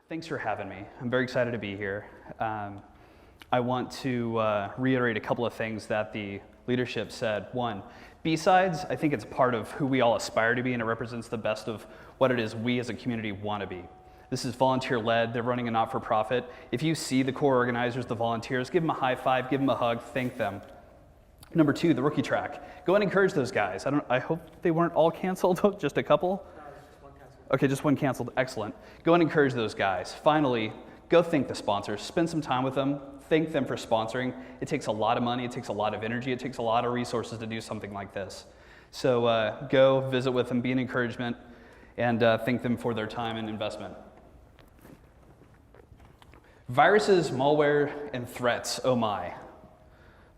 Thanks for having me. I'm very excited to be here. I want to reiterate a couple of things that the leadership said. One, BSides, I think it's part of who we all aspire to be, and it represents the best of what it is we as a community want to be. This is volunteer-led. They're running a not-for-profit. If you see the core organizers, the volunteers, give them a high five, give them a hug, thank them. Number two, the rookie track. Go and encourage those guys. I hope they weren't all canceled, just a couple? No, just one canceled. Okay, just one canceled, excellent. Go and encourage those guys. Finally, go thank the sponsors. Spend some time with them, thank them for sponsoring. It takes a lot of money, it takes a lot of energy, it takes a lot of resources to do something like this. So go visit with them, be an encouragement, and thank them for their time and investment. Viruses, malware, and threats, oh my.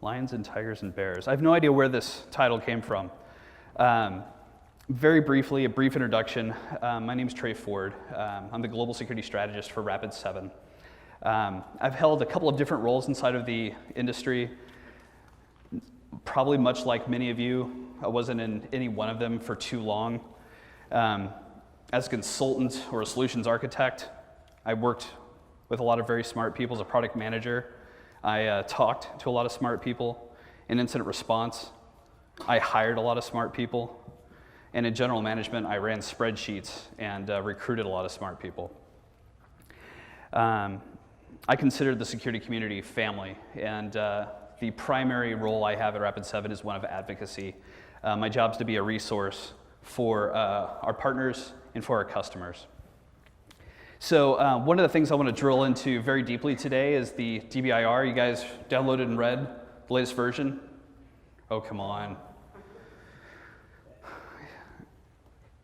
Lions and tigers and bears. I have no idea where this title came from. Very briefly, a brief introduction. My name is Trey Ford. I'm the global security strategist for Rapid7. I've held a couple of different roles inside of the industry. Probably much like many of you, I wasn't in any one of them for too long. As a consultant or a solutions architect, I worked with a lot of very smart people as a product manager. I talked to a lot of smart people. In incident response, I hired a lot of smart people. And in general management, I ran spreadsheets and recruited a lot of smart people. I consider the security community family, and the primary role I have at Rapid7 is one of advocacy. My job is to be a resource for our partners and for our customers. So one of the things I want to drill into very deeply today is the DBIR. You guys downloaded and read the latest version? Oh, come on.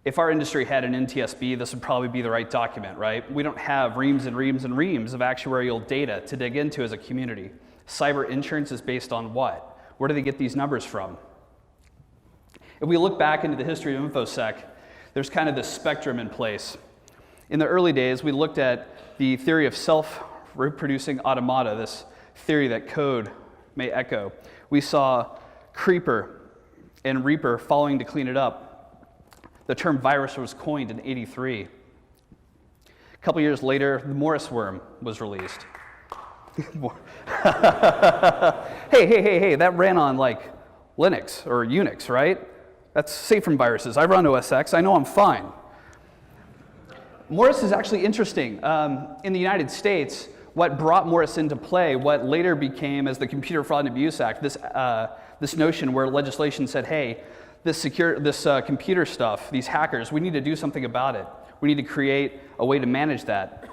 If our industry had an NTSB, this would probably be the right document, right? We don't have reams and reams and reams of actuarial data to dig into as a community. Cyber insurance is based on what? Where do they get these numbers from? If we look back into the history of InfoSec, there's kind of this spectrum in place. In the early days, we looked at the theory of self-reproducing automata, this theory that code may echo. We saw Creeper and Reaper following to clean it up. The term virus was coined in '83. A couple years later, the Morris worm was released. Hey, that ran on like Linux or Unix, right? That's safe from viruses. I run OS X, I know I'm fine. Morris is actually interesting. In the United States, what brought Morris into play, what later became as the Computer Fraud and Abuse Act, this notion where legislation said, hey, this computer stuff, these hackers, we need to do something about it. We need to create a way to manage that.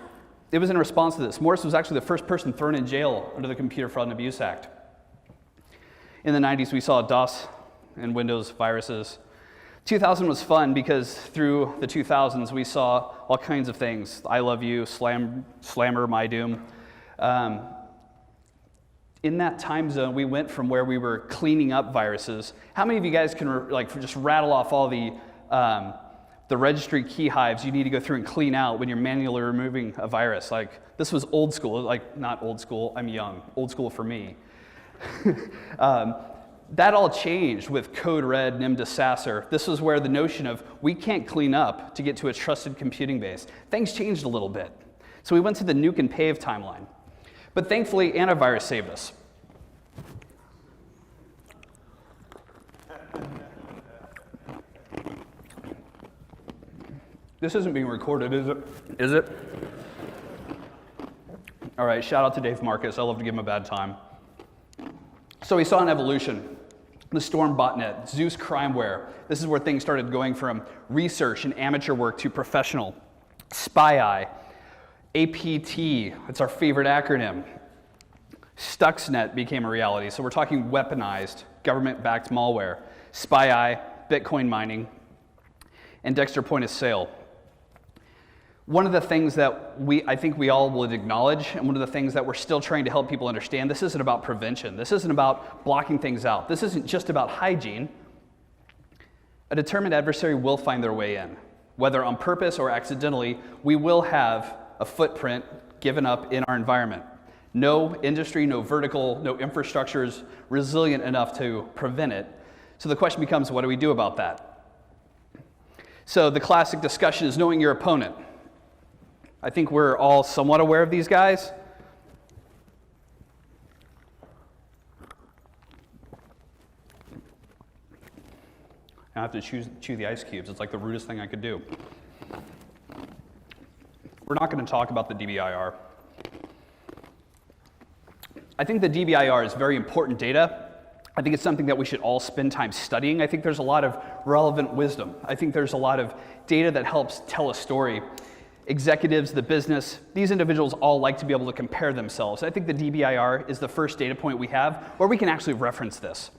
It was in response to this. Morris was actually the first person thrown in jail under the Computer Fraud and Abuse Act. In the 90s, we saw DOS and Windows viruses. 2000 was fun because through the 2000s, we saw all kinds of things. I love you, Slammer, My Doom. In that time zone, we went from where we were cleaning up viruses. How many of you guys can just rattle off all the registry key hives you need to go through and clean out when you're manually removing a virus? Like, this was old school, not old school, I'm young, old school for me. That all changed with Code Red, NIM Sasser. This was where the notion of we can't clean up to get to a trusted computing base. Things changed a little bit. So we went to the nuke and pave timeline. But thankfully, antivirus saved us. This isn't being recorded, is it? Is it? All right, shout out to Dave Marcus. I love to give him a bad time. So we saw an evolution. The Storm botnet, Zeus crimeware. This is where things started going from research and amateur work to professional. SpyEye, APT, it's our favorite acronym. Stuxnet became a reality. So we're talking weaponized, government-backed malware. SpyEye, Bitcoin mining, and Dexter point of sale. One of the things that I think we all would acknowledge, and one of the things that we're still trying to help people understand, this isn't about prevention. This isn't about blocking things out. This isn't just about hygiene. A determined adversary will find their way in. Whether on purpose or accidentally, we will have a footprint given up in our environment. No industry, no vertical, no infrastructure is resilient enough to prevent it. So the question becomes, what do we do about that? So the classic discussion is knowing your opponent. I think we're all somewhat aware of these guys. I have to chew the ice cubes. It's like the rudest thing I could do. We're not going to talk about the DBIR. I think the DBIR is very important data. I think it's something that we should all spend time studying. I think there's a lot of relevant wisdom. I think there's a lot of data that helps tell a story. Executives, the business, these individuals all like to be able to compare themselves. I think the DBIR is the first data point we have where we can actually reference this,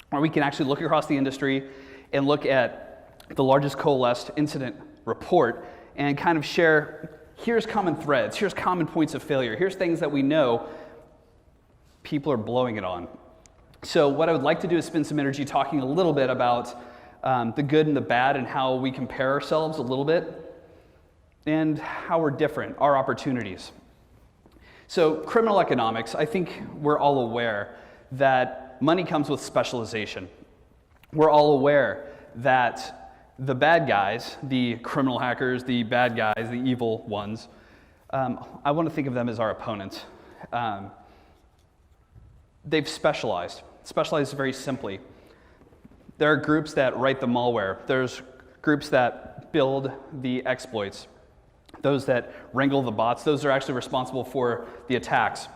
where we can actually look across the industry and look at the largest coalesced incident report and kind of share, here's common threads, here's common points of failure, here's things that we know people are blowing it on. So what I would like to do is spend some energy talking a little bit about the good and the bad and how we compare ourselves a little bit and how we're different, our opportunities. So criminal economics, I think we're all aware that money comes with specialization. We're all aware that the bad guys, the criminal hackers, the bad guys, the evil ones, I want to think of them as our opponents. They've specialized very simply. There are groups that write the malware. There's groups that build the exploits. Those that wrangle the bots, those are actually responsible for the attacks.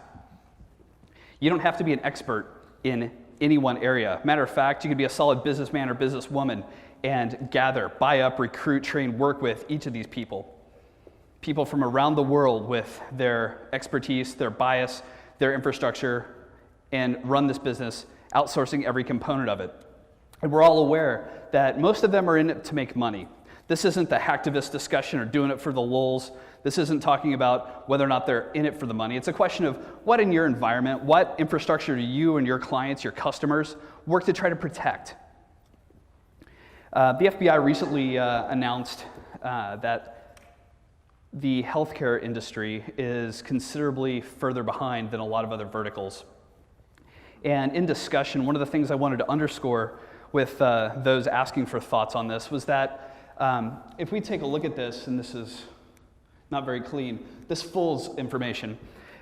You don't have to be an expert in any one area. Matter of fact, you could be a solid businessman or businesswoman and gather, buy up, recruit, train, work with each of these people. People from around the world with their expertise, their bias, their infrastructure, and run this business, outsourcing every component of it. And we're all aware that most of them are in it to make money. This isn't the hacktivist discussion or doing it for the lulz. This isn't talking about whether or not they're in it for the money. It's a question of what in your environment, what infrastructure do you and your clients, your customers, work to try to protect. The FBI recently announced that the healthcare industry is considerably further behind than a lot of other verticals. And in discussion, one of the things I wanted to underscore with those asking for thoughts on this was that if we take a look at this, and this is not very clean, this FULS information,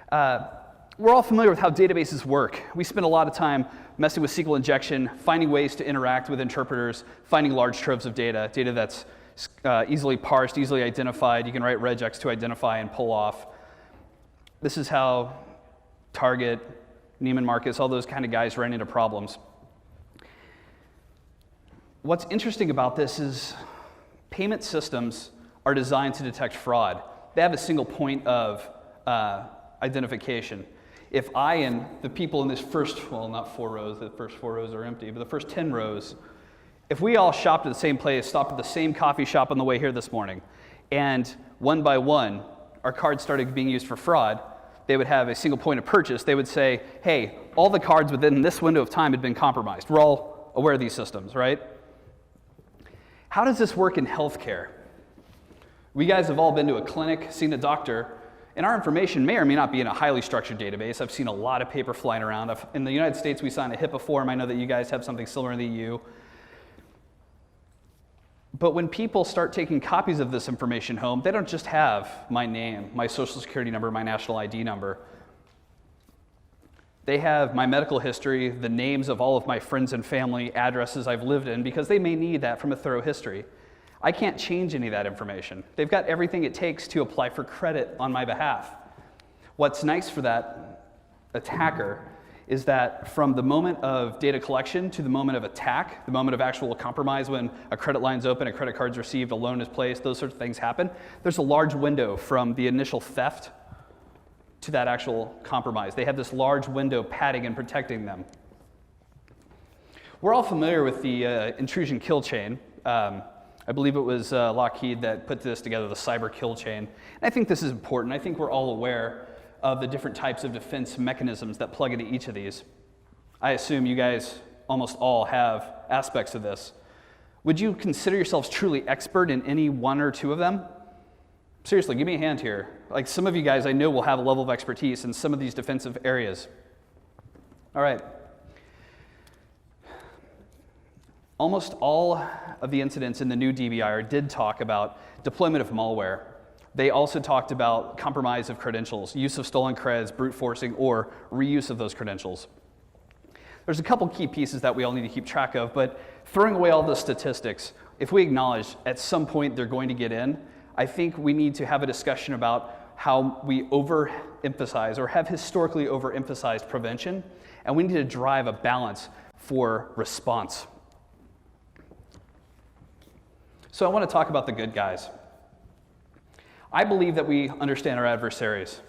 we're all familiar with how databases work. We spend a lot of time messing with SQL injection, finding ways to interact with interpreters, finding large troves of data that's easily parsed, easily identified. You can write regex to identify and pull off. This is how Target, Neiman Marcus, all those kind of guys ran into problems. What's interesting about this is payment systems are designed to detect fraud. They have a single point of identification. If I and the people in this first, well, not 4 rows, the first 4 rows are empty, but the first 10 rows, if we all shopped at the same place, stopped at the same coffee shop on the way here this morning, and one by one, our cards started being used for fraud, they would have a single point of purchase. They would say, hey, all the cards within this window of time had been compromised. We're all aware of these systems, right? How does this work in healthcare? We guys have all been to a clinic, seen a doctor, and our information may or may not be in a highly structured database. I've seen a lot of paper flying around. In the United States, we signed a HIPAA form. I know that you guys have something similar in the EU. But when people start taking copies of this information home, they don't just have my name, my social security number, my national ID number. They have my medical history, the names of all of my friends and family, addresses I've lived in, because they may need that from a thorough history. I can't change any of that information. They've got everything it takes to apply for credit on my behalf. What's nice for that attacker is that from the moment of data collection to the moment of attack, the moment of actual compromise, when a credit line's open, a credit card's received, a loan is placed, those sorts of things happen, there's a large window from the initial theft to that actual compromise. They have this large window padding and protecting them. We're all familiar with the intrusion kill chain. I believe it was Lockheed that put this together, the cyber kill chain. And I think this is important. I think we're all aware of the different types of defense mechanisms that plug into each of these. I assume you guys almost all have aspects of this. Would you consider yourselves truly expert in any one or two of them? Seriously, give me a hand here. Like some of you guys I know will have a level of expertise in some of these defensive areas. All right. Almost all of the incidents in the new DBIR did talk about deployment of malware. They also talked about compromise of credentials, use of stolen creds, brute forcing, or reuse of those credentials. There's a couple key pieces that we all need to keep track of, but throwing away all the statistics, if we acknowledge at some point they're going to get in, I think we need to have a discussion about how we overemphasize or have historically overemphasized prevention, and we need to drive a balance for response. So I want to talk about the good guys. I believe that we understand our adversaries.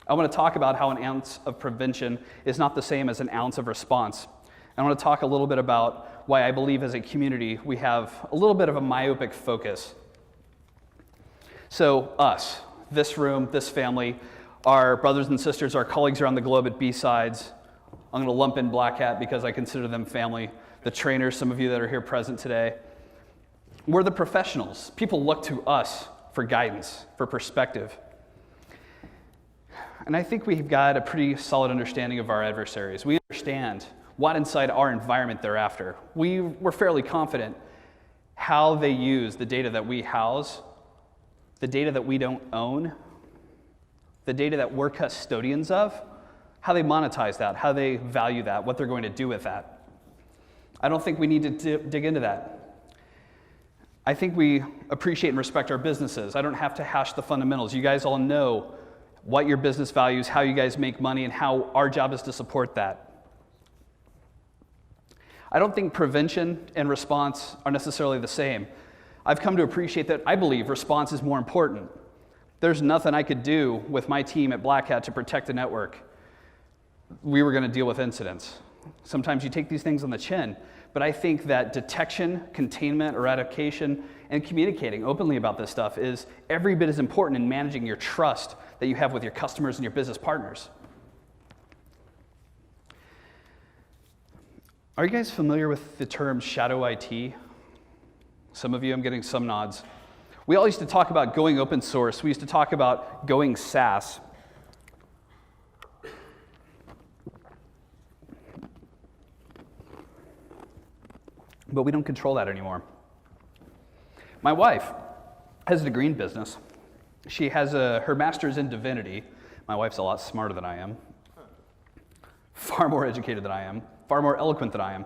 I want to talk about how an ounce of prevention is not the same as an ounce of response. I want to talk a little bit about why I believe as a community we have a little bit of a myopic focus. So us, this room, this family, our brothers and sisters, our colleagues around the globe at BSides. I'm going to lump in Black Hat because I consider them family. The trainers, some of you that are here present today. We're the professionals. People look to us for guidance, for perspective. And I think we've got a pretty solid understanding of our adversaries. We understand what inside our environment they're after. We're fairly confident how they use the data that we house, the data that we don't own, the data that we're custodians of, how they monetize that, how they value that, what they're going to do with that. I don't think we need to dig into that. I think we appreciate and respect our businesses. I don't have to hash the fundamentals. You guys all know what your business values, how you guys make money, and how our job is to support that. I don't think prevention and response are necessarily the same. I've come to appreciate that I believe response is more important. There's nothing I could do with my team at Black Hat to protect the network. We were going to deal with incidents. Sometimes you take these things on the chin, but I think that detection, containment, eradication, and communicating openly about this stuff is every bit as important in managing your trust that you have with your customers and your business partners. Are you guys familiar with the term shadow IT? Some of you, I'm getting some nods. We all used to talk about going open source. We used to talk about going SaaS. But we don't control that anymore. My wife has a degree in business. She has her master's in divinity. My wife's a lot smarter than I am, far more educated than I am, far more eloquent than I am.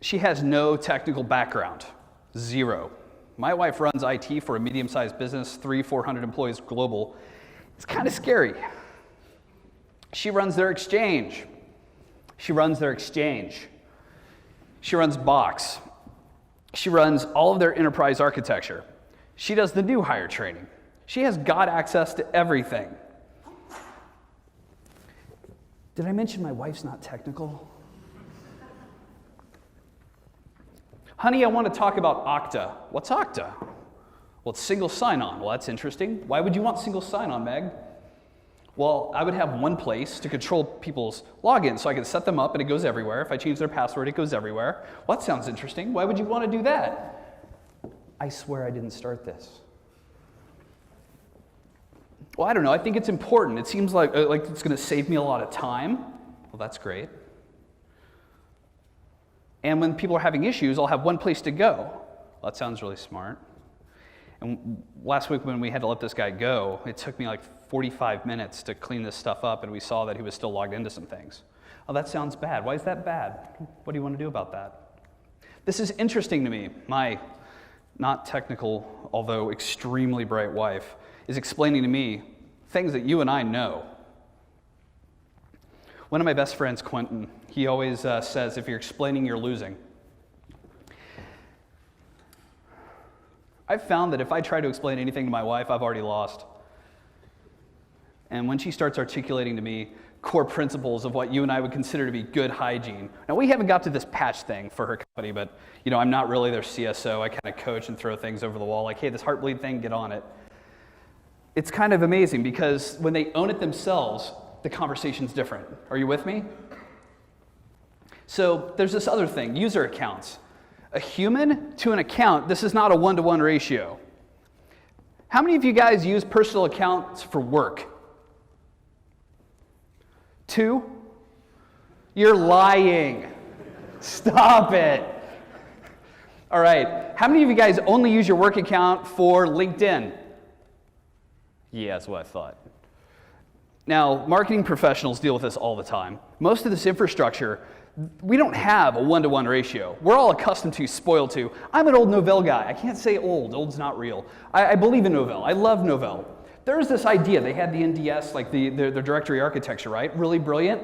She has no technical background, zero. My wife runs IT for a medium-sized business, 300-400 employees global. It's kind of scary. She runs their exchange. She runs Box. She runs all of their enterprise architecture. She does the new hire training. She has got access to everything. Did I mention my wife's not technical? Honey, I want to talk about Okta. What's Okta? Well, it's single sign-on. Well, that's interesting. Why would you want single sign-on, Meg? Well, I would have one place to control people's logins, so I can set them up and it goes everywhere. If I change their password, it goes everywhere. Well, that sounds interesting. Why would you want to do that? I swear I didn't start this. Well, I don't know. I think it's important. It seems like it's going to save me a lot of time. Well, that's great. And when people are having issues, I'll have one place to go. Well, that sounds really smart. And last week when we had to let this guy go, it took me like 45 minutes to clean this stuff up, and we saw that he was still logged into some things. Oh, that sounds bad. Why is that bad? What do you want to do about that? This is interesting to me. My not technical, although extremely bright wife is explaining to me things that you and I know. One of my best friends, Quentin, he always says, if you're explaining, you're losing. I've found that if I try to explain anything to my wife, I've already lost. And when she starts articulating to me core principles of what you and I would consider to be good hygiene. Now, we haven't got to this patch thing for her company, but I'm not really their CSO. I kind of coach and throw things over the wall, like, hey, this Heartbleed thing, get on it. It's kind of amazing because when they own it themselves, the conversation's different. Are you with me? So there's this other thing, user accounts. A human to an account, this is not a one-to-one ratio. How many of you guys use personal accounts for work? 2? You're lying. Stop it. All right. How many of you guys only use your work account for LinkedIn? Yeah, that's what I thought. Now, marketing professionals deal with this all the time. Most of this infrastructure, we don't have a one-to-one ratio. We're all accustomed to, spoiled to. I'm an old Novell guy. I can't say old. Old's not real. I believe in Novell. I love Novell. There's this idea. They had the NDS, like their directory architecture, right? Really brilliant.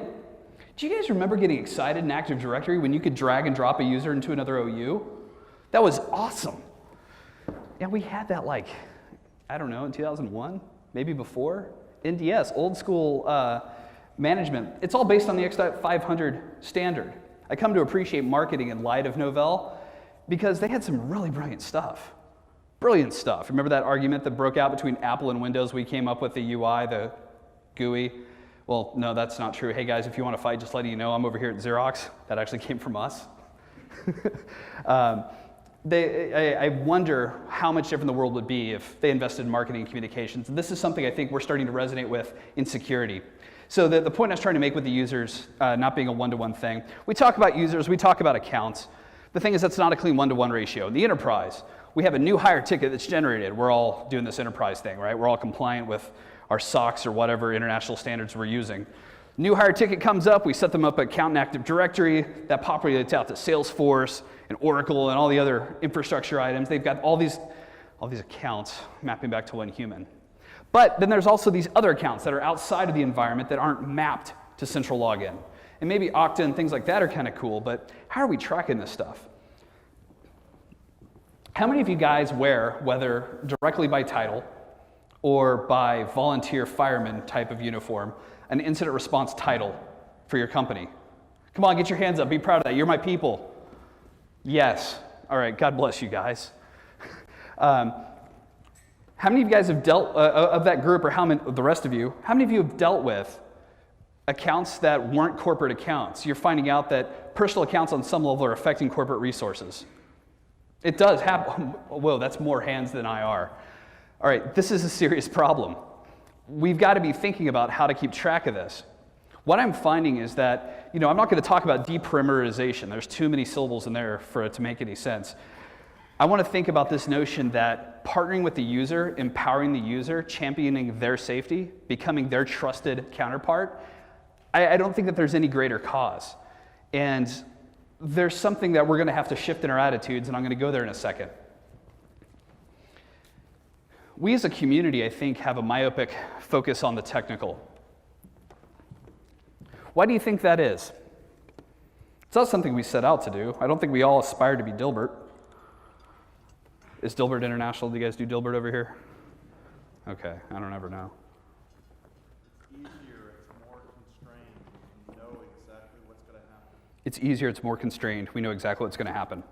Do you guys remember getting excited in Active Directory when you could drag and drop a user into another OU? That was awesome. Yeah, we had that like, I don't know, in 2001, maybe before. NDS, old school management. It's all based on the X.500 standard. I come to appreciate marketing in light of Novell because they had some really brilliant stuff. Brilliant stuff. Remember that argument that broke out between Apple and Windows? We came up with the UI, the GUI. Well, no, that's not true. Hey guys, if you want to fight, just letting you know, I'm over here at Xerox. That actually came from us. I wonder how much different the world would be if they invested in marketing and communications. And this is something I think we're starting to resonate with in security. So the point I was trying to make with the users not being a one-to-one thing, we talk about users, we talk about accounts. The thing is that's not a clean one-to-one ratio. In the enterprise, we have a new hire ticket that's generated. We're all doing this enterprise thing, right? We're all compliant with our SOX or whatever international standards we're using. New hire ticket comes up, we set them up account in Active Directory, that populates out to Salesforce and Oracle and all the other infrastructure items. They've got all these accounts mapping back to one human. But then there's also these other accounts that are outside of the environment that aren't mapped to central login. And maybe Okta and things like that are kind of cool, but how are we tracking this stuff? How many of you guys wear, whether directly by title or by volunteer fireman type of uniform, an incident response title for your company? Come on, get your hands up, be proud of that. You're my people. Yes. All right, God bless you guys. How many of you guys have dealt, of that group, or how many, the rest of you, how many of you have dealt with accounts that weren't corporate accounts? You're finding out that personal accounts on some level are affecting corporate resources. It does happen. Whoa, that's more hands than IR. All right, this is a serious problem. We've got to be thinking about how to keep track of this. What I'm finding is that, I'm not going to talk about deperimeterization. There's too many syllables in there for it to make any sense. I want to think about this notion that partnering with the user, empowering the user, championing their safety, becoming their trusted counterpart, I don't think that there's any greater cause. And there's something that we're going to have to shift in our attitudes, and I'm going to go there in a second. We as a community, I think, have a myopic focus on the technical. Why do you think that is? It's not something we set out to do. I don't think we all aspire to be Dilbert. Is Dilbert international? Do you guys do Dilbert over here? Okay, I don't ever know. It's easier, it's more constrained, we know exactly what's going to happen.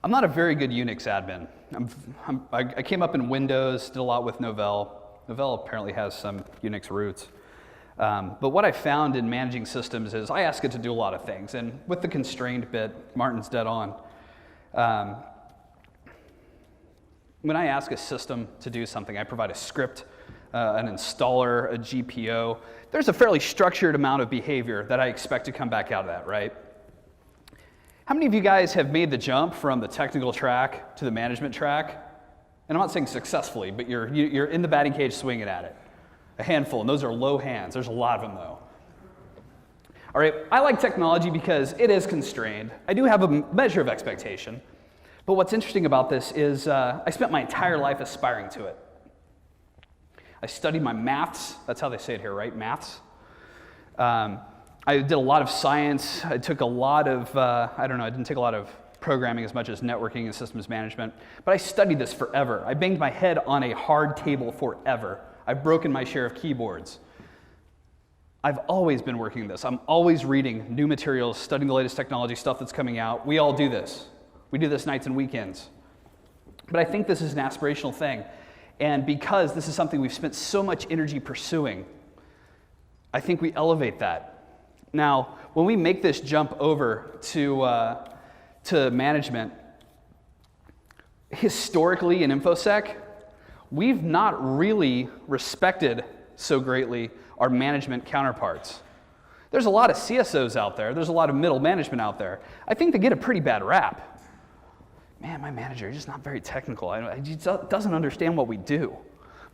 I'm not a very good Unix admin. I came up in Windows, did a lot with Novell. Novell apparently has some Unix roots. But what I found in managing systems is I ask it to do a lot of things, and with the constrained bit, Martin's dead on. When I ask a system to do something, I provide a script, an installer, a GPO. There's a fairly structured amount of behavior that I expect to come back out of that, right? How many of you guys have made the jump from the technical track to the management track? And I'm not saying successfully, but you're in the batting cage swinging at it. A handful, and those are low hands. There's a lot of them, though. All right, I like technology because it is constrained. I do have a measure of expectation. But what's interesting about this is I spent my entire life aspiring to it. I studied my maths. That's how they say it here, right? Maths. I did a lot of science. I took a lot of, I didn't take a lot of programming as much as networking and systems management. But I studied this forever. I banged my head on a hard table forever. I've broken my share of keyboards. I've always been working this. I'm always reading new materials, studying the latest technology, stuff that's coming out. We all do this. We do this nights and weekends. But I think this is an aspirational thing. And because this is something we've spent so much energy pursuing, I think we elevate that. Now, when we make this jump over to management, historically in InfoSec, we've not really respected so greatly our management counterparts. There's a lot of CSOs out there. There's a lot of middle management out there. I think they get a pretty bad rap. Man, my manager is just not very technical. He just doesn't understand what we do.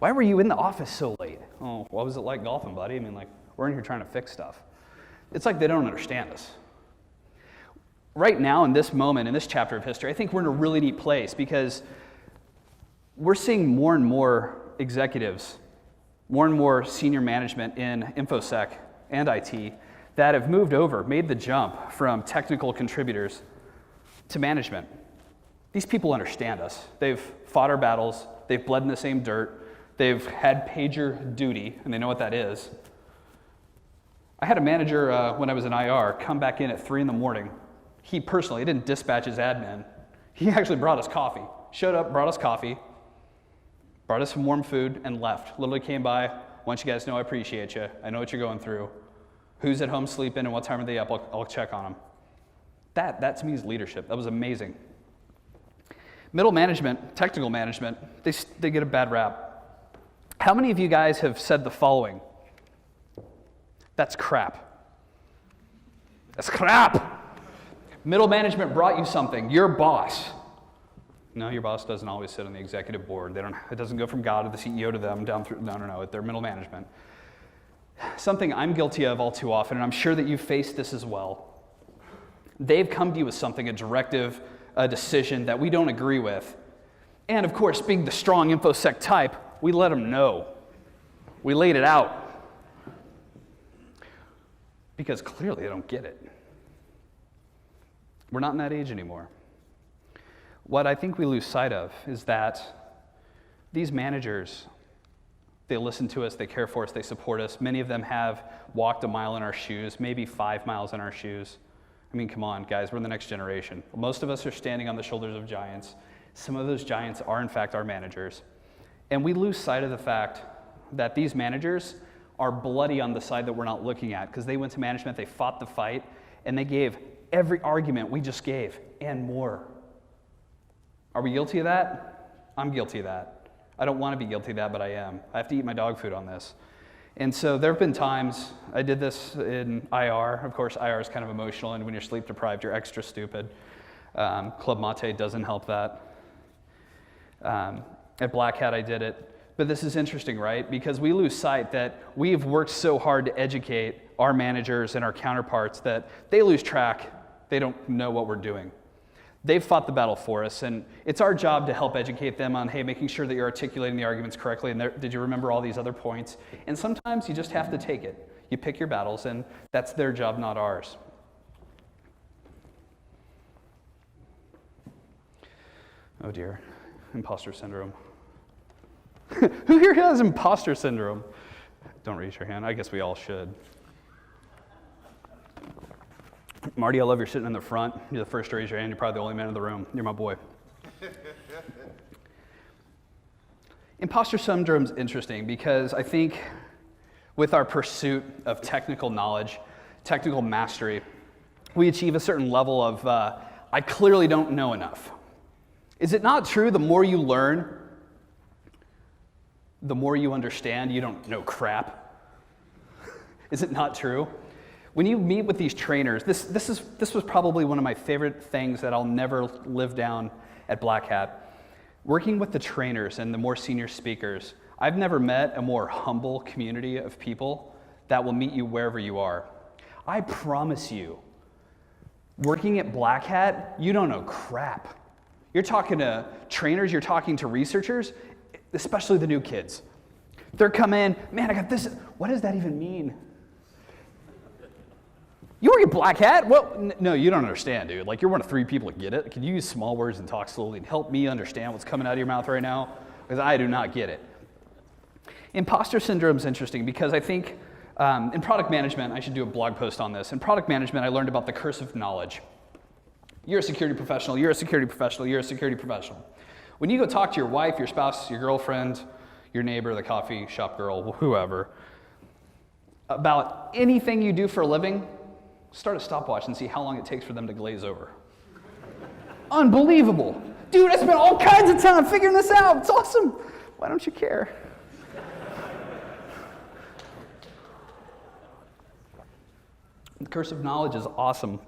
Why were you in the office so late? Oh, what was it like golfing, buddy? I mean, like, we're in here trying to fix stuff. It's like they don't understand us. Right now, in this moment, in this chapter of history, I think we're in a really neat place because we're seeing more and more executives, more and more senior management in InfoSec and IT that have moved over, made the jump from technical contributors to management. These people understand us. They've fought our battles, they've bled in the same dirt, they've had pager duty, and they know what that is. I had a manager when I was in IR come back in at 3 in the morning. He personally didn't dispatch his admin. He actually brought us coffee. Showed up, brought us coffee, brought us some warm food, and left. Literally came by, want you guys to know I appreciate you. I know what you're going through. Who's at home sleeping and what time are they up? I'll check on them. That to me is leadership. That was amazing. Middle management, technical management, they get a bad rap. How many of you guys have said the following? That's crap. That's crap. Middle management brought you something. Your boss. No, your boss doesn't always sit on the executive board. It doesn't go from God to the CEO to them down through. No. They're middle management. Something I'm guilty of all too often, and I'm sure that you've faced this as well. They've come to you with something, a directive, a decision that we don't agree with. And of course, being the strong InfoSec type, we let them know. We laid it out. Because clearly they don't get it. We're not in that age anymore. What I think we lose sight of is that these managers, they listen to us, they care for us, they support us. Many of them have walked a mile in our shoes, maybe 5 miles in our shoes. I mean, come on, guys, we're the next generation. Most of us are standing on the shoulders of giants. Some of those giants are, in fact, our managers. And we lose sight of the fact that these managers are bloody on the side that we're not looking at because they went to management, they fought the fight, and they gave every argument we just gave and more. Are we guilty of that? I'm guilty of that. I don't want to be guilty of that, but I am. I have to eat my dog food on this. And so there have been times, I did this in IR. Of course, IR is kind of emotional, and when you're sleep deprived, you're extra stupid. Club Mate doesn't help that. At Black Hat, I did it. But this is interesting, right? Because we lose sight that we've worked so hard to educate our managers and our counterparts that they lose track. They don't know what we're doing. They've fought the battle for us, and it's our job to help educate them on, hey, making sure that you're articulating the arguments correctly, and did you remember all these other points? And sometimes you just have to take it. You pick your battles, and that's their job, not ours. Oh dear, imposter syndrome. Who here has imposter syndrome? Don't raise your hand. I guess we all should. Marty, I love you're sitting in the front. You're the first to raise your hand. You're probably the only man in the room. You're my boy. Imposter syndrome is interesting because I think with our pursuit of technical knowledge, technical mastery, we achieve a certain level of, I clearly don't know enough. Is it not true the more you learn, the more you understand you don't know crap? Is it not true? When you meet with these trainers, this was probably one of my favorite things that I'll never live down at Black Hat. Working with the trainers and the more senior speakers, I've never met a more humble community of people that will meet you wherever you are. I promise you, working at Black Hat, you don't know crap. You're talking to trainers, you're talking to researchers, especially the new kids. They're coming in, man, I got this. What does that even mean? You work at Black Hat? Well, no, you don't understand, dude. Like, you're one of 3 people that get it. Can you use small words and talk slowly and help me understand what's coming out of your mouth right now? Because I do not get it. Imposter syndrome is interesting because I think in product management, I should do a blog post on this. In product management, I learned about the curse of knowledge. You're a security professional, you're a security professional, you're a security professional. When you go talk to your wife, your spouse, your girlfriend, your neighbor, the coffee shop girl, whoever, about anything you do for a living, start a stopwatch and see how long it takes for them to glaze over. Unbelievable. Dude, I spent all kinds of time figuring this out. It's awesome. Why don't you care? The curse of knowledge is awesome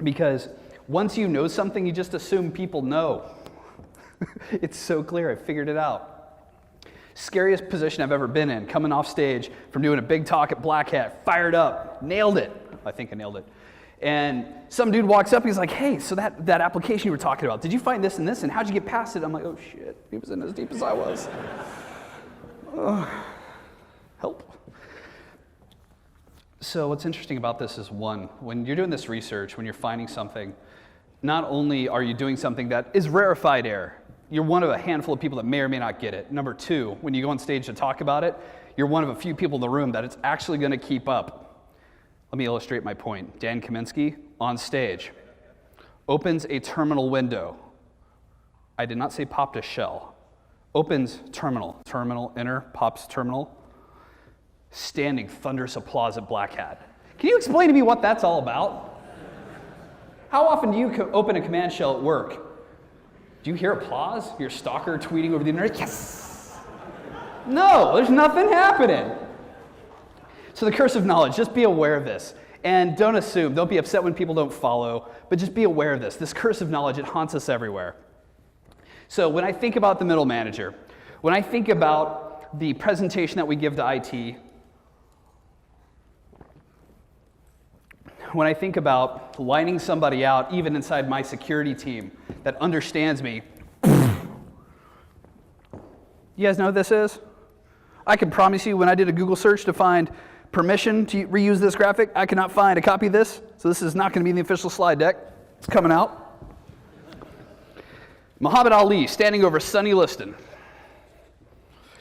because once you know something, you just assume people know. It's so clear. I figured it out. Scariest position I've ever been in, coming off stage from doing a big talk at Black Hat, fired up, nailed it. I think I nailed it. And some dude walks up, he's like, hey, so that application you were talking about, did you find this and this, and how'd you get past it? I'm like, oh shit, he was in as deep as I was. Help. So what's interesting about this is, one, when you're doing this research, when you're finding something, not only are you doing something that is rarefied air, you're one of a handful of people that may or may not get it. Number two, when you go on stage to talk about it, you're one of a few people in the room that it's actually going to keep up. Let me illustrate my point. Dan Kaminsky, on stage, opens a terminal window. I did not say popped a shell. Opens terminal, enter, pops terminal. Standing thunderous applause at Black Hat. Can you explain to me what that's all about? How often do you open a command shell at work? Do you hear applause? Your stalker tweeting over the internet, yes! No, there's nothing happening. So the curse of knowledge, just be aware of this. And don't assume, don't be upset when people don't follow, but just be aware of this. This curse of knowledge, it haunts us everywhere. So when I think about the middle manager, when I think about the presentation that we give to IT, when I think about lining somebody out, even inside my security team, that understands me, you guys know what this is? I can promise you when I did a Google search to find permission to reuse this graphic, I cannot find a copy of this, so this is not going to be in the official slide deck. It's coming out. Muhammad Ali standing over Sonny Liston.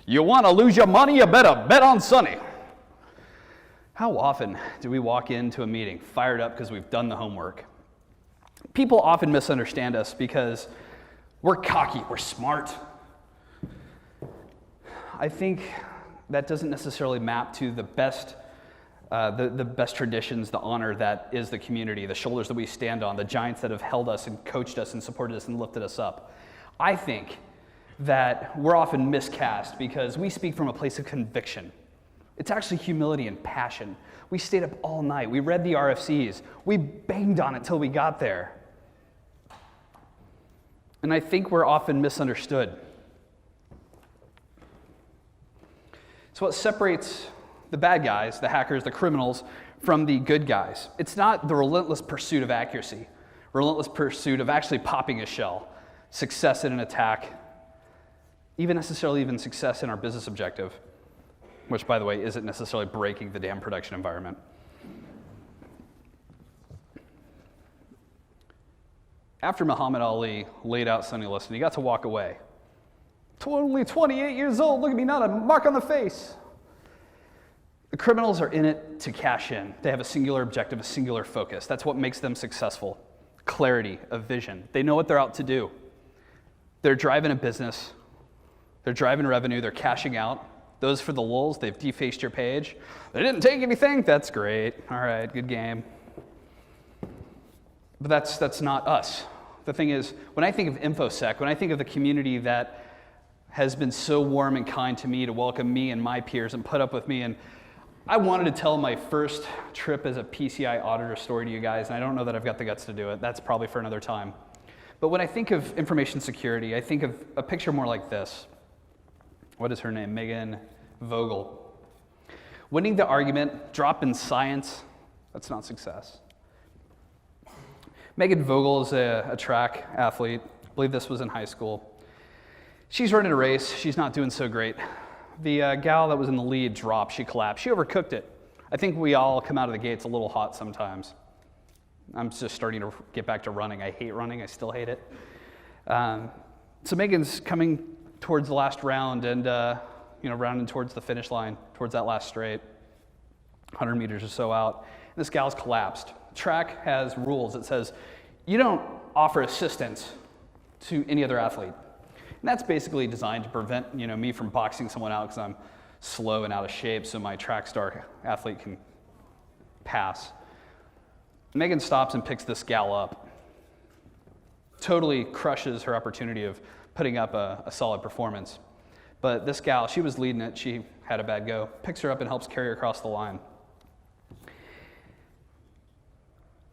You want to lose your money, you better bet on Sonny. How often do we walk into a meeting fired up because we've done the homework? People often misunderstand us because we're cocky, we're smart. I think that doesn't necessarily map to the best traditions, the honor that is the community, the shoulders that we stand on, the giants that have held us and coached us and supported us and lifted us up. I think that we're often miscast because we speak from a place of conviction. It's actually humility and passion. We stayed up all night. We read the RFCs. We banged on it till we got there. And I think we're often misunderstood. So what separates the bad guys, the hackers, the criminals, from the good guys? It's not the relentless pursuit of accuracy, relentless pursuit of actually popping a shell, success in an attack, even necessarily even success in our business objective, which, by the way, isn't necessarily breaking the damn production environment. After Muhammad Ali laid out Sonny Liston, he got to walk away. Only 28 years old, look at me, not a mark on the face. The criminals are in it to cash in. They have a singular objective, a singular focus. That's what makes them successful. Clarity, a vision. They know what they're out to do. They're driving a business. They're driving revenue. They're cashing out. Those for the lulz, they've defaced your page. They didn't take anything. That's great. All right, good game. But that's not us. The thing is, when I think of InfoSec, when I think of the community that has been so warm and kind to me to welcome me and my peers and put up with me, and I wanted to tell my first trip as a PCI auditor story to you guys, and I don't know that I've got the guts to do it. That's probably for another time. But when I think of information security, I think of a picture more like this. What is her name? Megan Vogel. Winning the argument, drop in science, that's not success. Megan Vogel is a track athlete. I believe this was in high school. She's running a race. She's not doing so great. The gal that was in the lead dropped. She collapsed. She overcooked it. I think we all come out of the gates a little hot sometimes. I'm just starting to get back to running. I hate running. I still hate it. So Megan's coming towards the last round and rounding towards the finish line, towards that last straight, 100 meters or so out. And this gal's collapsed. Track has rules. It says you don't offer assistance to any other athlete. And that's basically designed to prevent me from boxing someone out because I'm slow and out of shape so my track star athlete can pass. Megan stops and picks this gal up. Totally crushes her opportunity of putting up a solid performance. But this gal, she was leading it. She had a bad go. Picks her up and helps carry her across the line.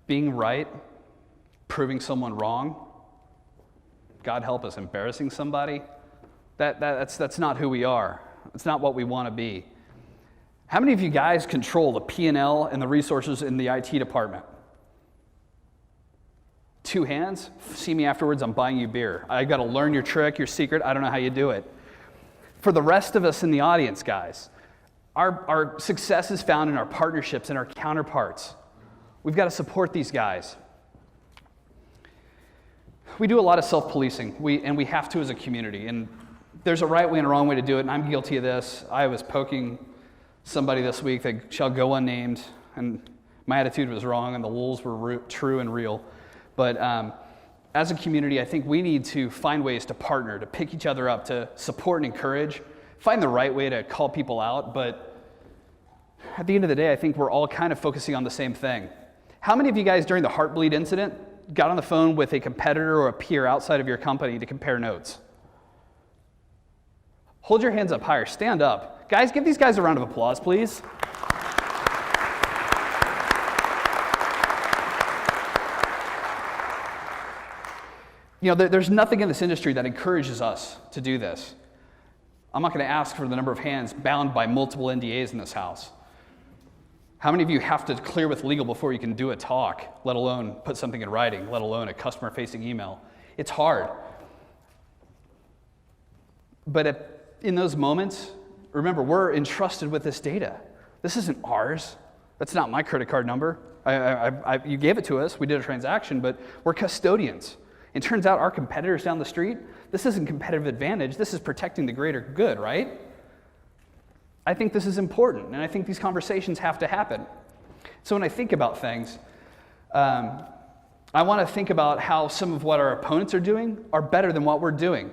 Being right, proving someone wrong, God help us, embarrassing somebody, that's not who we are. It's not what we want to be. How many of you guys control the P&L and the resources in the IT department? 2 hands? See me afterwards, I'm buying you beer. I got to learn your trick, your secret. I don't know how you do it. For the rest of us in the audience, guys, our success is found in our partnerships and our counterparts. We've got to support these guys. We do a lot of self-policing, and we have to as a community. And there's a right way and a wrong way to do it, and I'm guilty of this. I was poking somebody this week that shall go unnamed, and my attitude was wrong, and the lulls were true and real. But as a community, I think we need to find ways to partner, to pick each other up, to support and encourage, find the right way to call people out. But at the end of the day, I think we're all kind of focusing on the same thing. How many of you guys during the Heartbleed incident got on the phone with a competitor or a peer outside of your company to compare notes? Hold your hands up higher. Stand up. Guys, give these guys a round of applause, please. You know, there's nothing in this industry that encourages us to do this. I'm not going to ask for the number of hands bound by multiple NDAs in this house. How many of you have to clear with legal before you can do a talk, let alone put something in writing, let alone a customer-facing email? It's hard. But in those moments, remember, we're entrusted with this data. This isn't ours. That's not my credit card number. You gave it to us. We did a transaction, but we're custodians. It turns out our competitors down the street, this isn't competitive advantage. This is protecting the greater good, right? I think this is important, and I think these conversations have to happen. So when I think about things, I want to think about how some of what our opponents are doing are better than what we're doing.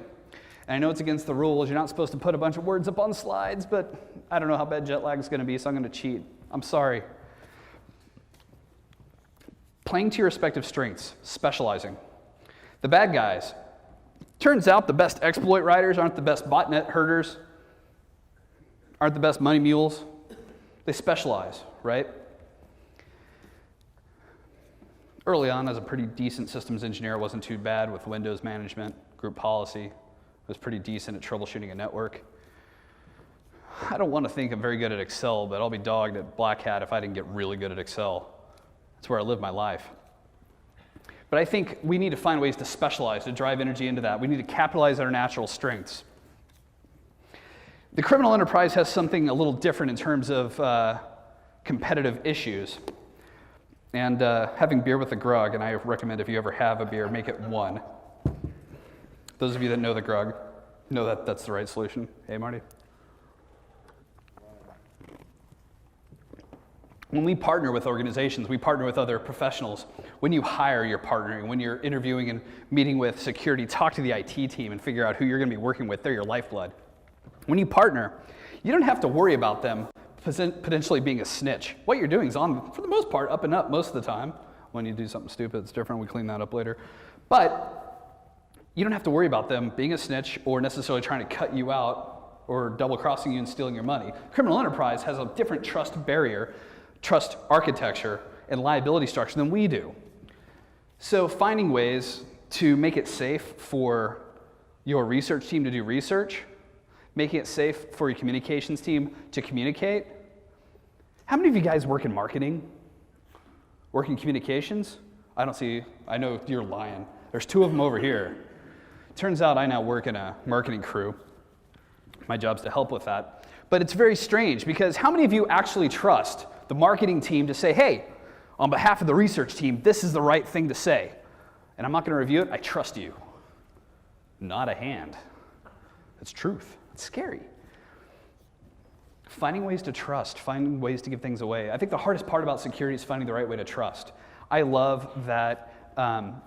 And I know it's against the rules. You're not supposed to put a bunch of words up on slides, but I don't know how bad jet lag is going to be, so I'm going to cheat. I'm sorry. Playing to your respective strengths, specializing. The bad guys. Turns out the best exploit writers aren't the best botnet herders, aren't the best money mules. They specialize, right? Early on, as a pretty decent systems engineer, wasn't too bad with Windows management, group policy. I was pretty decent at troubleshooting a network. I don't want to think I'm very good at Excel, but I'll be dogged at Black Hat if I didn't get really good at Excel. That's where I live my life. But I think we need to find ways to specialize, to drive energy into that. We need to capitalize on our natural strengths. The criminal enterprise has something a little different in terms of competitive issues. And having beer with a grug, and I recommend if you ever have a beer, make it one. Those of you that know the grug know that that's the right solution. Hey, Marty? When we partner with organizations, we partner with other professionals. When you hire, you're partnering. When you're interviewing and meeting with security, talk to the IT team and figure out who you're going to be working with. They're your lifeblood. When you partner, you don't have to worry about them potentially being a snitch. What you're doing is on, for the most part, up and up most of the time. When you do something stupid, it's different. We clean that up later. But you don't have to worry about them being a snitch or necessarily trying to cut you out or double-crossing you and stealing your money. Criminal enterprise has a different trust barrier, trust architecture, and liability structure than we do. So finding ways to make it safe for your research team to do research, making it safe for your communications team to communicate. How many of you guys work in marketing? Work in communications? I don't see, I know you're lying. There's 2 of them over here. Turns out I now work in a marketing crew. My job's to help with that. But it's very strange because how many of you actually trust the marketing team to say, hey, on behalf of the research team, this is the right thing to say. And I'm not going to review it. I trust you. Not a hand. It's truth. It's scary. Finding ways to trust, finding ways to give things away. I think the hardest part about security is finding the right way to trust. I love that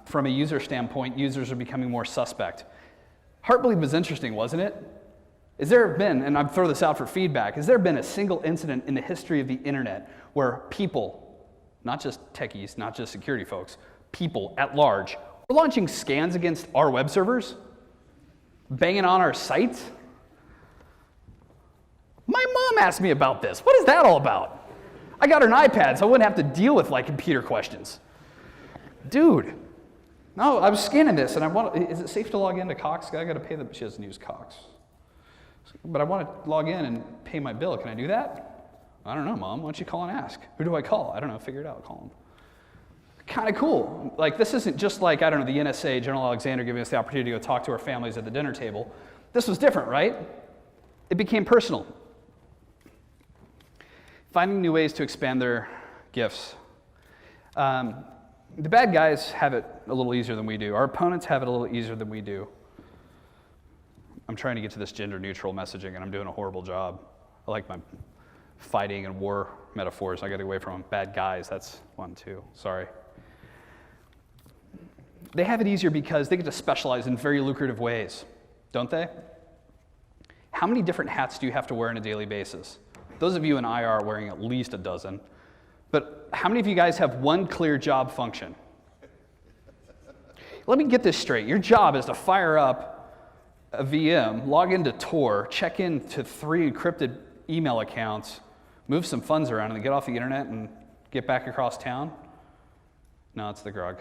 from a user standpoint, users are becoming more suspect. Heartbleed was interesting, wasn't it? Has there been, and I'm throwing this out for feedback, has there been a single incident in the history of the internet where people, not just techies, not just security folks, people at large, were launching scans against our web servers? Banging on our sites? My mom asked me about this. What is that all about? I got her an iPad, so I wouldn't have to deal with like computer questions. Dude, no, I was scanning this, and is it safe to log into Cox? I got to pay them. She doesn't use Cox. But I want to log in and pay my bill. Can I do that? I don't know, Mom. Why don't you call and ask? Who do I call? I don't know. Figure it out. Call them. Kind of cool. Like, this isn't just like, I don't know, the NSA, General Alexander, giving us the opportunity to go talk to our families at the dinner table. This was different, right? It became personal. Finding new ways to expand their gifts. The bad guys have it a little easier than we do. Our opponents have it a little easier than we do. I'm trying to get to this gender-neutral messaging, and I'm doing a horrible job. I like my fighting and war metaphors. I got away from them. Bad guys, that's one too. Sorry. They have it easier because they get to specialize in very lucrative ways, don't they? How many different hats do you have to wear on a daily basis? Those of you in IR are wearing at least a dozen. But how many of you guys have one clear job function? Let me get this straight. Your job is to fire up a VM, log into Tor, check into 3 encrypted email accounts, move some funds around, and then get off the internet and get back across town? No, it's the grug.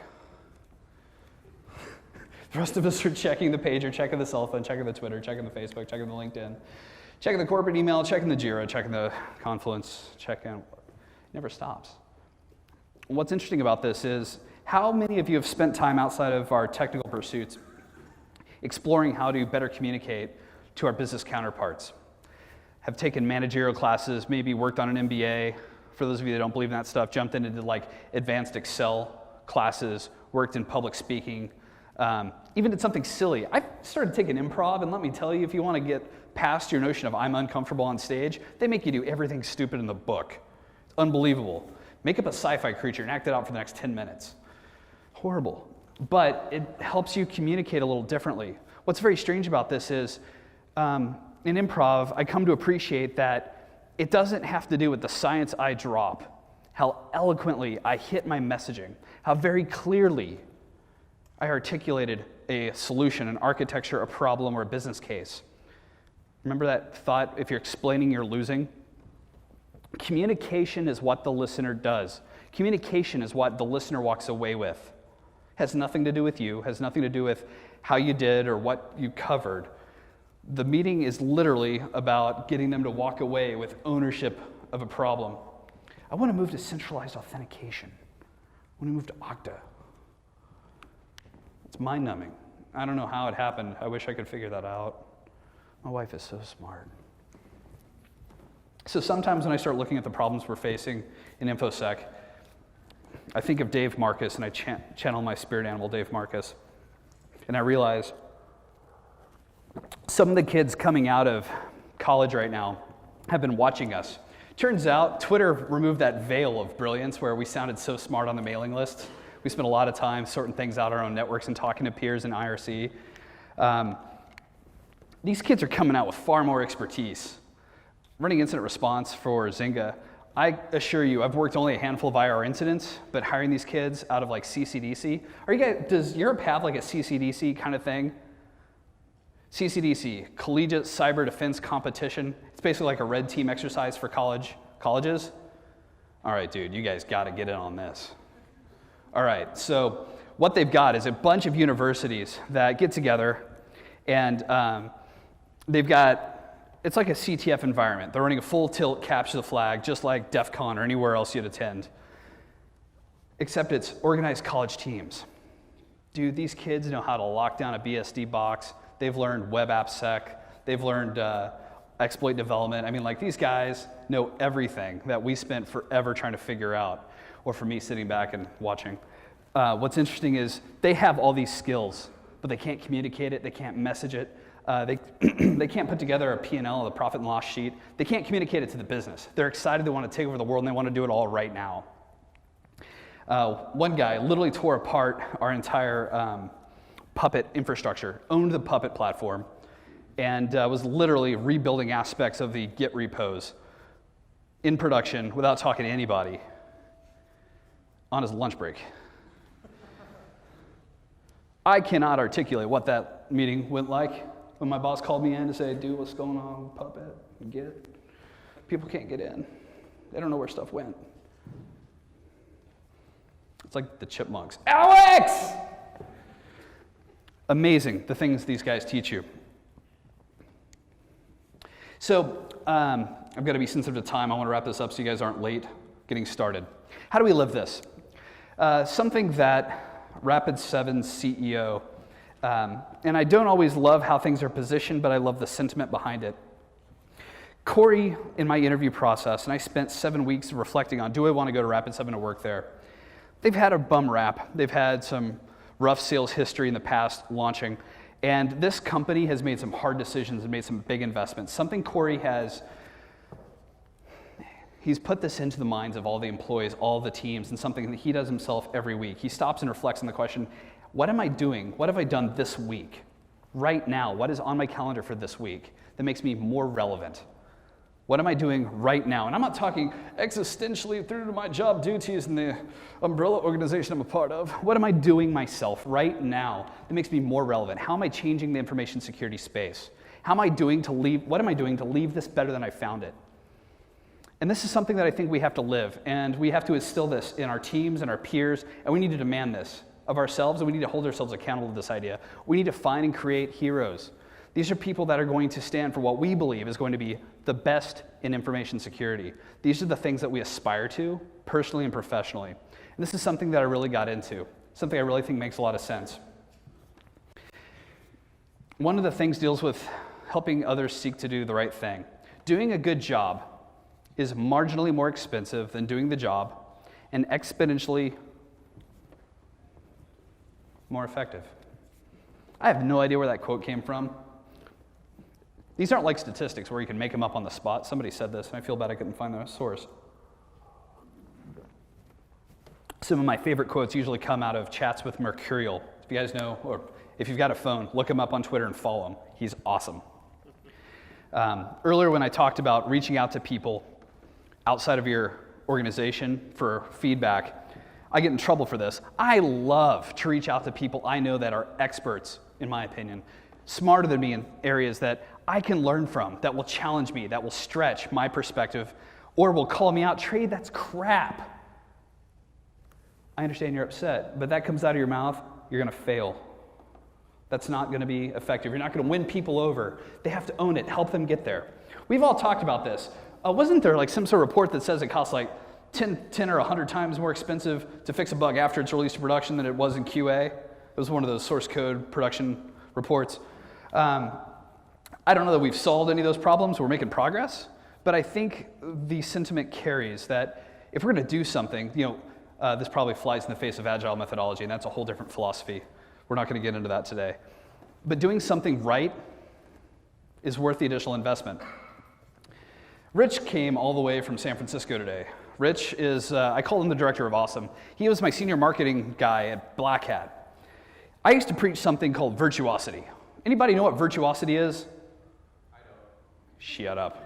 The rest of us are checking the pager, checking the cell phone, checking the Twitter, checking the Facebook, checking the LinkedIn, checking the corporate email, checking the Jira, checking the Confluence, checking. It never stops. What's interesting about this is how many of you have spent time outside of our technical pursuits exploring how to better communicate to our business counterparts? Have taken managerial classes, maybe worked on an MBA. For those of you that don't believe in that stuff, jumped into like advanced Excel classes, worked in public speaking, even did something silly. I started taking improv, and let me tell you, if you want to get past your notion of I'm uncomfortable on stage, they make you do everything stupid in the book. It's unbelievable. Make up a sci-fi creature and act it out for the next 10 minutes. Horrible. But it helps you communicate a little differently. What's very strange about this is, in improv, I come to appreciate that it doesn't have to do with the science I drop, how eloquently I hit my messaging, how very clearly I articulated a solution, an architecture, a problem, or a business case. Remember that thought, if you're explaining, you're losing? Communication is what the listener does. Communication is what the listener walks away with. Has nothing to do with you, has nothing to do with how you did or what you covered. The meeting is literally about getting them to walk away with ownership of a problem. I want to move to centralized authentication. I want to move to Okta. It's mind-numbing. I don't know how it happened. I wish I could figure that out. My wife is so smart. So sometimes when I start looking at the problems we're facing in InfoSec, I think of Dave Marcus, and I channel my spirit animal, Dave Marcus, and I realize some of the kids coming out of college right now have been watching us. Turns out Twitter removed that veil of brilliance where we sounded so smart on the mailing list. We spent a lot of time sorting things out on our own networks and talking to peers in IRC. These kids are coming out with far more expertise. Running incident response for Zynga, I assure you, I've worked only a handful of IR incidents, but hiring these kids out of like CCDC. Does Europe have like a CCDC kind of thing? CCDC, Collegiate Cyber Defense Competition. It's basically like a red team exercise for colleges. All right, dude, you guys got to get in on this. All right, so what they've got is a bunch of universities that get together, and they've got, it's like a CTF environment. They're running a full tilt capture the flag, just like DEF CON or anywhere else you'd attend, except it's organized college teams. Dude, these kids know how to lock down a BSD box. They've learned web AppSec. They've learned exploit development. I mean, like, these guys know everything that we spent forever trying to figure out, or for me sitting back and watching. What's interesting is they have all these skills, but they can't communicate it, they can't message it, they can't put together a P&L, the profit and loss sheet. They can't communicate it to the business. They're excited, they want to take over the world, and they want to do it all right now. One guy literally tore apart our entire Puppet infrastructure, owned the Puppet platform, and was literally rebuilding aspects of the Git repos in production without talking to anybody on his lunch break. I cannot articulate what that meeting went like when my boss called me in to say, dude, what's going on with Puppet and Git? People can't get in. They don't know where stuff went. It's like the chipmunks. Alex! Amazing, the things these guys teach you. So I've got to be sensitive to time. I want to wrap this up so you guys aren't late getting started. How do we live this? Something that Rapid7's CEO, and I don't always love how things are positioned, but I love the sentiment behind it. Corey, in my interview process, and I spent 7 weeks reflecting on, do I want to go to Rapid7 to work there? They've had a bum rap. They've had some rough sales history in the past launching, and this company has made some hard decisions and made some big investments. Something Corey he's put this into the minds of all the employees, all the teams, and something that he does himself every week. He stops and reflects on the question, what am I doing? What have I done this week? Right now, what is on my calendar for this week that makes me more relevant? What am I doing right now? And I'm not talking existentially through to my job duties and the umbrella organization I'm a part of. What am I doing myself right now that makes me more relevant? How am I changing the information security space? What am I doing to leave this better than I found it? And this is something that I think we have to live, and we have to instill this in our teams and our peers, and we need to demand this of ourselves, and we need to hold ourselves accountable to this idea. We need to find and create heroes. These are people that are going to stand for what we believe is going to be the best in information security. These are the things that we aspire to, personally and professionally. And this is something that I really got into, something I really think makes a lot of sense. One of the things deals with helping others seek to do the right thing. Doing a good job is marginally more expensive than doing the job and exponentially more effective. I have no idea where that quote came from. These aren't like statistics where you can make them up on the spot. Somebody said this, and I feel bad I couldn't find the source. Some of my favorite quotes usually come out of chats with Mercurial. If you guys know, or if you've got a phone, look him up on Twitter and follow him. He's awesome. Earlier when I talked about reaching out to people outside of your organization for feedback, I get in trouble for this. I love to reach out to people I know that are experts, in my opinion, smarter than me in areas that I can learn from, that will challenge me, that will stretch my perspective, or will call me out, Trey, that's crap. I understand you're upset, but that comes out of your mouth, you're going to fail. That's not going to be effective. You're not going to win people over. They have to own it, help them get there. We've all talked about this. Wasn't there like some sort of report that says it costs like 10 or 100 times more expensive to fix a bug after it's released to production than it was in QA? It was one of those source code production reports. I don't know that we've solved any of those problems. We're making progress. But I think the sentiment carries that if we're going to do something, this probably flies in the face of agile methodology, and that's a whole different philosophy. We're not going to get into that today. But doing something right is worth the additional investment. Rich came all the way from San Francisco today. Rich is, I call him the director of awesome. He was my senior marketing guy at Black Hat. I used to preach something called virtuosity. Anybody know what virtuosity is? I don't. Shut up.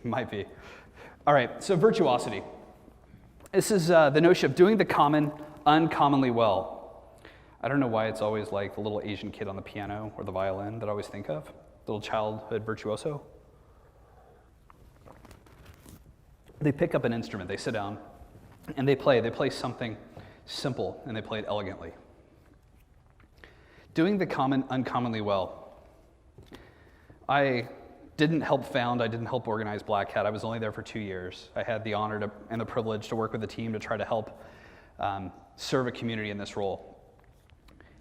Might be. All right, so virtuosity. This is the notion of doing the common uncommonly well. I don't know why it's always like the little Asian kid on the piano or the violin that I always think of, little childhood virtuoso. They pick up an instrument, they sit down, and they play. They play something simple, and they play it elegantly. Doing the common uncommonly well. I didn't help organize Black Hat. I was only there for 2 years. I had the honor and the privilege to work with the team to try to help serve a community in this role.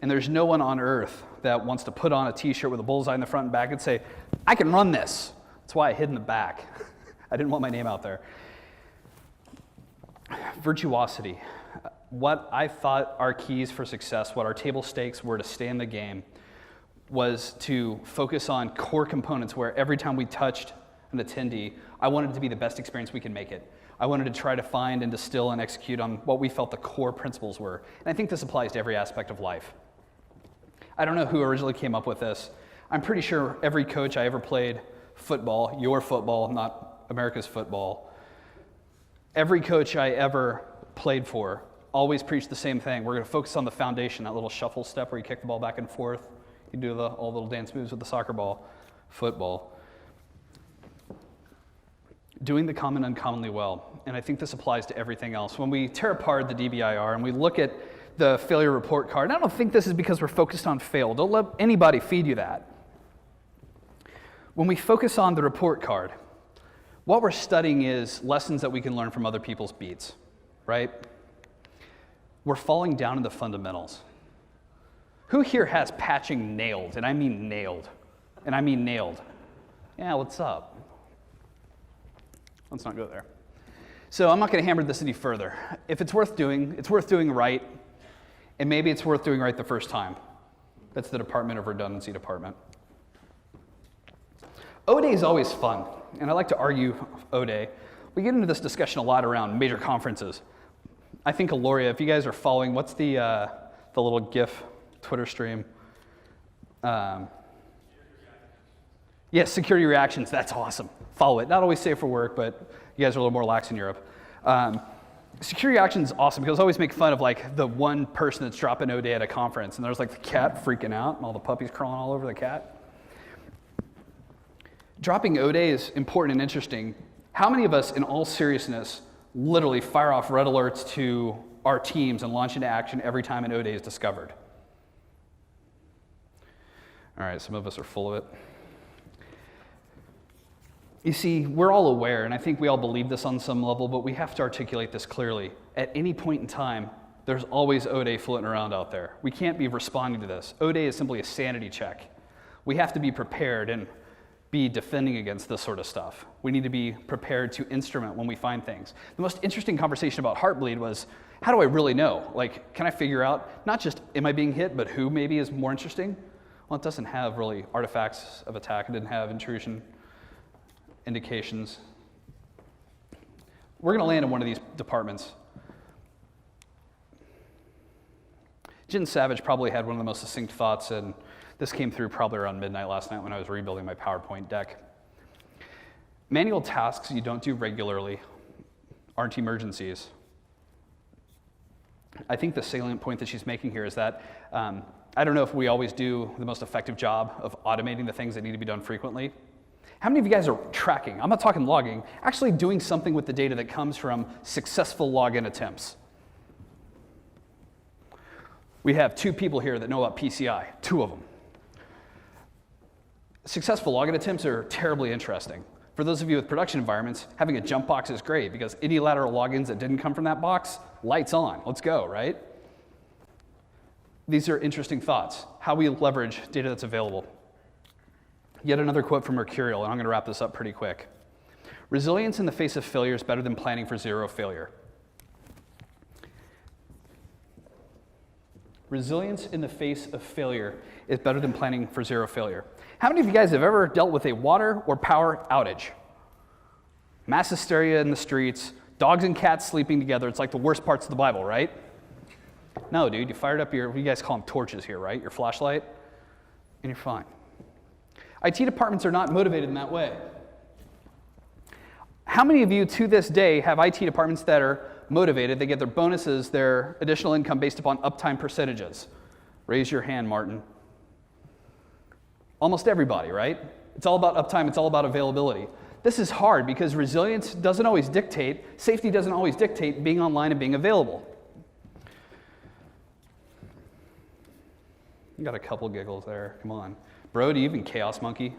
And there's no one on earth that wants to put on a t-shirt with a bullseye in the front and back and say, I can run this. That's why I hid in the back. I didn't want my name out there. Virtuosity. What I thought our keys for success, what our table stakes were to stay in the game, was to focus on core components where every time we touched an attendee, I wanted it to be the best experience we can make it. I wanted to try to find and distill and execute on what we felt the core principles were. And I think this applies to every aspect of life. I don't know who originally came up with this. I'm pretty sure every coach I ever played football, your football, not America's football, every coach I ever played for always preached the same thing. We're going to focus on the foundation, that little shuffle step where you kick the ball back and forth. You do all the little dance moves with the soccer ball, football. Doing the common uncommonly well. And I think this applies to everything else. When we tear apart the DBIR and we look at the failure report card, I don't think this is because we're focused on fail. Don't let anybody feed you that. When we focus on the report card, what we're studying is lessons that we can learn from other people's beats, right? We're falling down in the fundamentals. Who here has patching nailed? And I mean nailed. And I mean nailed. Yeah, what's up? Let's not go there. So I'm not going to hammer this any further. If it's worth doing right, and maybe it's worth doing right the first time. That's the Department of Redundancy department. O-Day is always fun, and I like to argue O-Day. We get into this discussion a lot around major conferences. I think Aloria, if you guys are following, what's the little GIF Twitter stream? Yes, security reactions, that's awesome. Follow it. Not always safe for work, but you guys are a little more lax in Europe. Security reactions is awesome because I always make fun of like the one person that's dropping O-Day at a conference, and there's like the cat freaking out and all the puppies crawling all over the cat. Dropping O-Day is important and interesting. How many of us, in all seriousness, literally fire off red alerts to our teams and launch into action every time an O-Day is discovered? All right, some of us are full of it. You see, we're all aware, and I think we all believe this on some level, but we have to articulate this clearly. At any point in time, there's always O-Day floating around out there. We can't be responding to this. O-Day is simply a sanity check. We have to be prepared and be defending against this sort of stuff. We need to be prepared to instrument when we find things. The most interesting conversation about Heartbleed was, how do I really know? Like, can I figure out, not just am I being hit, but who maybe is more interesting? Well, it doesn't have really artifacts of attack. It didn't have intrusion indications. We're gonna land in one of these departments. Jen Savage probably had one of the most succinct thoughts, and this came through probably around midnight last night when I was rebuilding my PowerPoint deck. Manual tasks you don't do regularly aren't emergencies. I think the salient point that she's making here is that I don't know if we always do the most effective job of automating the things that need to be done frequently. How many of you guys are tracking? I'm not talking logging, actually doing something with the data that comes from successful login attempts. We have 2 people here that know about PCI, 2 of them. Successful login attempts are terribly interesting. For those of you with production environments, having a jump box is great because any lateral logins that didn't come from that box, lights on, let's go, right? These are interesting thoughts, how we leverage data that's available. Yet another quote from Mercurial, and I'm going to wrap this up pretty quick. Resilience in the face of failure is better than planning for zero failure. Resilience in the face of failure is better than planning for zero failure. How many of you guys have ever dealt with a water or power outage? Mass hysteria in the streets, dogs and cats sleeping together. It's like the worst parts of the Bible, right? No, dude, you fired up you guys call them torches here, right? Your flashlight, and you're fine. IT departments are not motivated in that way. How many of you to this day have IT departments that are motivated? They get their bonuses, their additional income based upon uptime percentages. Raise your hand, Martin. Almost everybody, right? It's all about uptime, it's all about availability. This is hard because resilience doesn't always dictate, safety doesn't always dictate being online and being available. You got a couple giggles there, come on. Bro, do you even Chaos Monkey?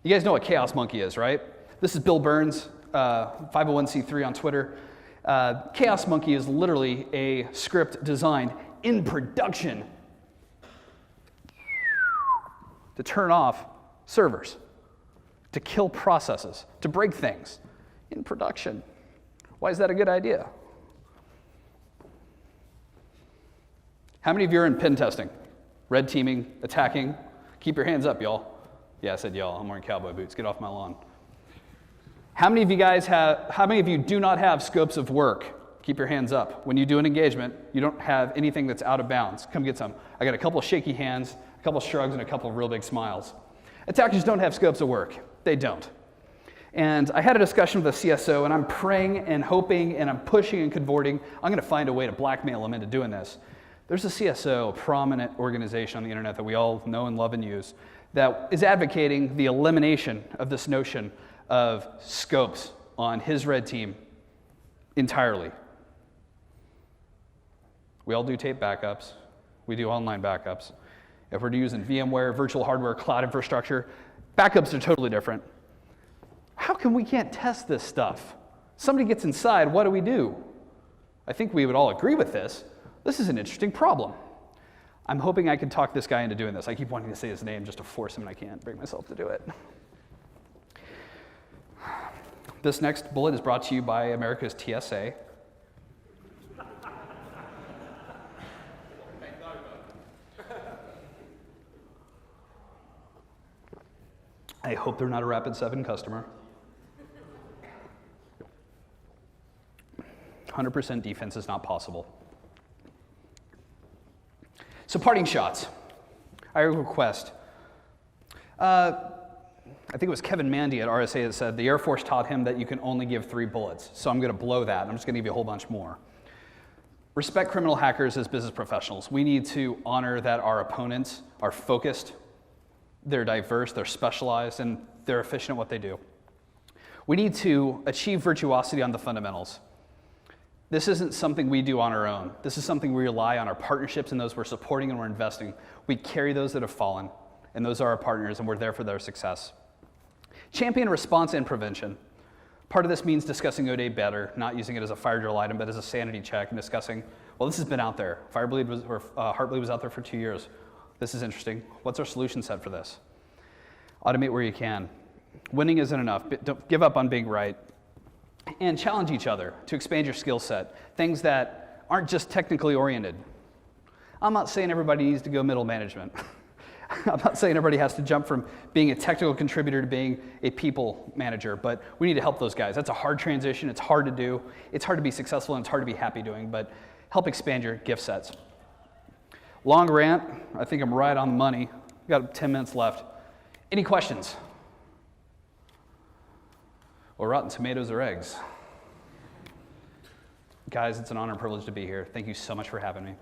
You guys know what Chaos Monkey is, right? This is Bill Burns, 501c3 on Twitter. Chaos Monkey is literally a script designed in production to turn off servers, to kill processes, to break things in production. Why is that a good idea? How many of you are in pen testing? Red teaming, attacking? Keep your hands up, y'all. Yeah, I said y'all. I'm wearing cowboy boots. Get off my lawn. How many of you do not have scopes of work? Keep your hands up. When you do an engagement, you don't have anything that's out of bounds. Come get some. I got a couple of shaky hands, a couple of shrugs, and a couple of real big smiles. Attackers don't have scopes of work. They don't. And I had a discussion with a CSO, and I'm praying and hoping, and I'm pushing and cavorting. I'm going to find a way to blackmail him into doing this. There's a CSO, a prominent organization on the internet that we all know and love and use, that is advocating the elimination of this notion of scopes on his red team entirely. We all do tape backups. We do online backups. If we're using VMware, virtual hardware, cloud infrastructure, Backups are totally different. How come we can't test this stuff? Somebody gets inside, what do we do? I think we would all agree with this. This is an interesting problem. I'm hoping I can talk this guy into doing this. I keep wanting to say his name just to force him, and I can't bring myself to do it. This next bullet is brought to you by America's TSA. I hope they're not a Rapid7 customer. 100% defense is not possible. So parting shots. I request. I think it was Kevin Mandy at RSA that said the Air Force taught him that you can only give 3 bullets. So I'm going to blow that. I'm just going to give you a whole bunch more. Respect criminal hackers as business professionals. We need to honor that our opponents are focused, they're diverse, they're specialized, and they're efficient at what they do. We need to achieve virtuosity on the fundamentals. This isn't something we do on our own. This is something we rely on our partnerships and those we're supporting and we're investing. We carry those that have fallen, and those are our partners, and we're there for their success. Champion response and prevention. Part of this means discussing ODA better, not using it as a fire drill item, but as a sanity check, and discussing, well, this has been out there. Heartbleed was out there for 2 years. This is interesting. What's our solution set for this? Automate where you can. Winning isn't enough. Don't give up on being right. And challenge each other to expand your skill set. Things that aren't just technically oriented. I'm not saying everybody needs to go middle management. I'm not saying everybody has to jump from being a technical contributor to being a people manager, but we need to help those guys. That's a hard transition. It's hard to do. It's hard to be successful, and it's hard to be happy doing, but help expand your gift sets. Long rant. I think I'm right on the money. We've got 10 minutes left. Any questions? Or rotten tomatoes or eggs? Guys, it's an honor and privilege to be here. Thank you so much for having me.